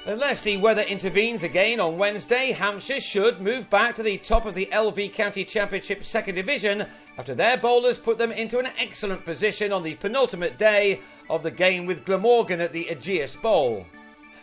Unless the weather intervenes again on Wednesday, Hampshire should move back to the top of the LV County Championship 2nd Division after their bowlers put them into an excellent position on the penultimate day of the game with Glamorgan at the Aegeus Bowl.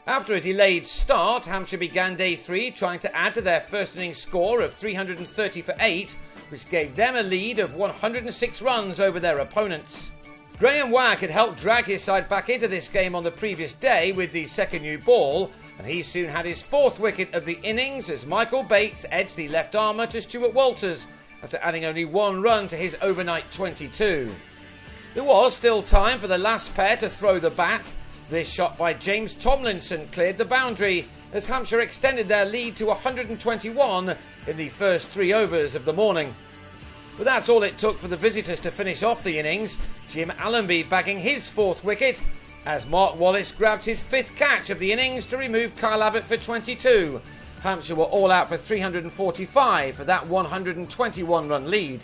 After a delayed start, Hampshire began day 3 trying to add to their first innings score of 330 for 8, which gave them a lead of 106 runs over their opponents. Graham Wagg had helped drag his side back into this game on the previous day with the second new ball, and he soon had his 4th wicket of the innings as Michael Bates edged the left-armer to Stuart Walters after adding only 1 run to his overnight 22. There was still time for the last pair to throw the bat. This shot by James Tomlinson cleared the boundary as Hampshire extended their lead to 121 in the first 3 overs of the morning. But that's all it took for the visitors to finish off the innings, Jim Allenby bagging his 4th wicket as Mark Wallace grabbed his 5th catch of the innings to remove Kyle Abbott for 22. Hampshire were all out for 345 for that 121-run lead.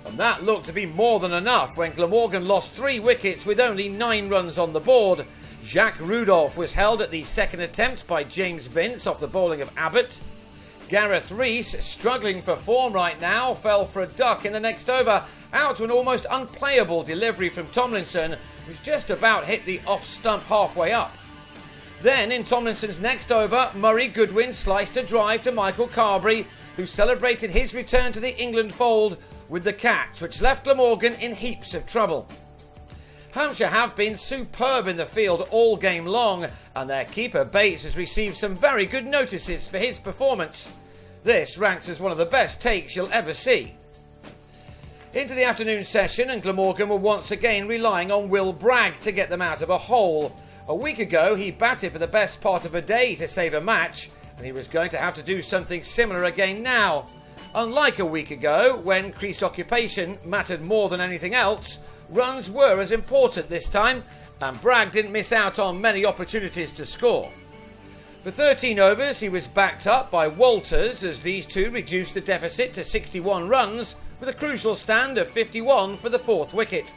And that looked to be more than enough when Glamorgan lost 3 wickets with only 9 runs on the board. Jacques Rudolph was held at the second attempt by James Vince off the bowling of Abbott. Gareth Rees, struggling for form right now, fell for a duck in the next over, out to an almost unplayable delivery from Tomlinson, who's just about hit the off-stump halfway up. Then, in Tomlinson's next over, Murray Goodwin sliced a drive to Michael Carberry, who celebrated his return to the England fold with the catch, which left Glamorgan in heaps of trouble. Hampshire have been superb in the field all game long, and their keeper Bates has received some very good notices for his performance. This ranks as one of the best takes you'll ever see. Into the afternoon session, and Glamorgan were once again relying on Will Bragg to get them out of a hole. A week ago he batted for the best part of a day to save a match, and he was going to have to do something similar again now. Unlike a week ago, when crease occupation mattered more than anything else, runs were as important this time, and Bragg didn't miss out on many opportunities to score. For 13 overs he was backed up by Walters as these two reduced the deficit to 61 runs with a crucial stand of 51 for the 4th wicket.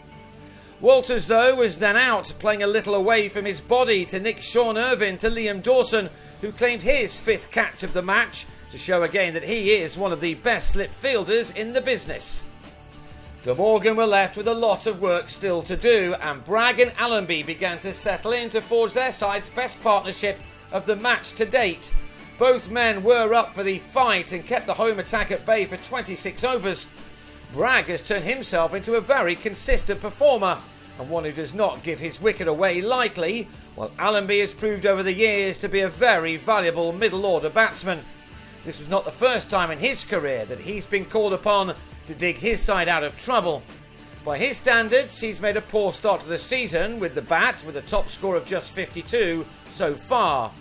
Walters though was then out, playing a little away from his body to nick Sean Irvine to Liam Dawson, who claimed his 5th catch of the match to show again that he is one of the best slip fielders in the business. Glamorgan were left with a lot of work still to do, and Bragg and Allenby began to settle in to forge their side's best partnership of the match to date. Both men were up for the fight and kept the home attack at bay for 26 overs. Bragg has turned himself into a very consistent performer and one who does not give his wicket away lightly, while Allenby has proved over the years to be a very valuable middle-order batsman. This was not the first time in his career that he's been called upon to dig his side out of trouble. By his standards, he's made a poor start to the season with the bat, with a top score of just 52 so far.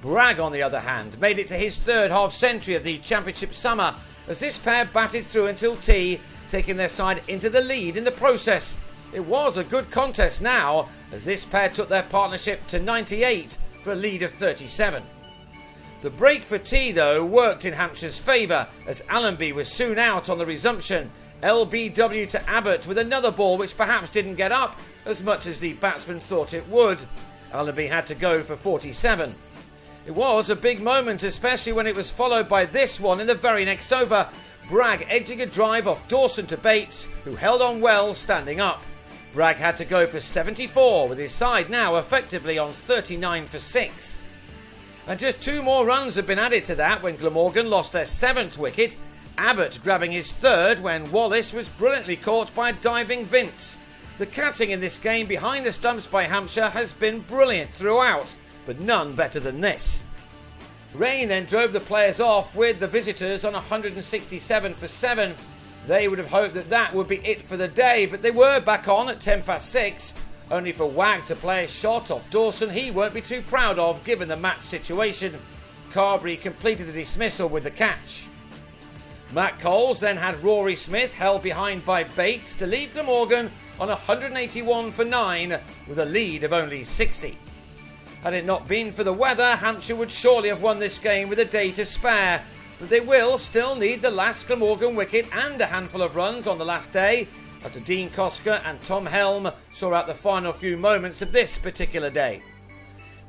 Bragg, on the other hand, made it to his 3rd half-century of the championship summer as this pair batted through until tea, taking their side into the lead in the process. It was a good contest now, as this pair took their partnership to 98 for a lead of 37. The break for tea, though, worked in Hampshire's favour, as Allenby was soon out on the resumption. LBW to Abbott with another ball which perhaps didn't get up as much as the batsman thought it would. Allenby had to go for 47. It was a big moment, especially when it was followed by this one in the very next over. Bragg edging a drive off Dawson to Bates, who held on well standing up. Bragg had to go for 74, with his side now effectively on 39 for 6. And just 2 more runs had been added to that when Glamorgan lost their 7th wicket, Abbott grabbing his 3rd when Wallace was brilliantly caught by a diving Vince. The catching in this game behind the stumps by Hampshire has been brilliant throughout, but none better than this. Rain then drove the players off with the visitors on 167 for 7. They would have hoped that that would be it for the day, but they were back on at 6:10, only for Wagg to play a shot off Dawson he won't be too proud of given the match situation. Carberry completed the dismissal with the catch. Matt Coles then had Rory Smith held behind by Bates to lead Glamorgan on 181 for 9 with a lead of only 60. Had it not been for the weather, Hampshire would surely have won this game with a day to spare, but they will still need the last Glamorgan wicket and a handful of runs on the last day, after Dean Kosker and Tom Helm saw out the final few moments of this particular day.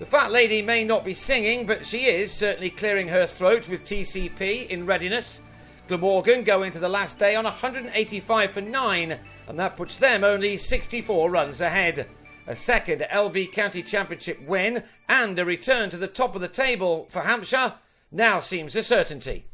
The fat lady may not be singing, but she is certainly clearing her throat with TCP in readiness. Glamorgan go into the last day on 185 for 9, and that puts them only 64 runs ahead. A second LV County Championship win and a return to the top of the table for Hampshire now seems a certainty.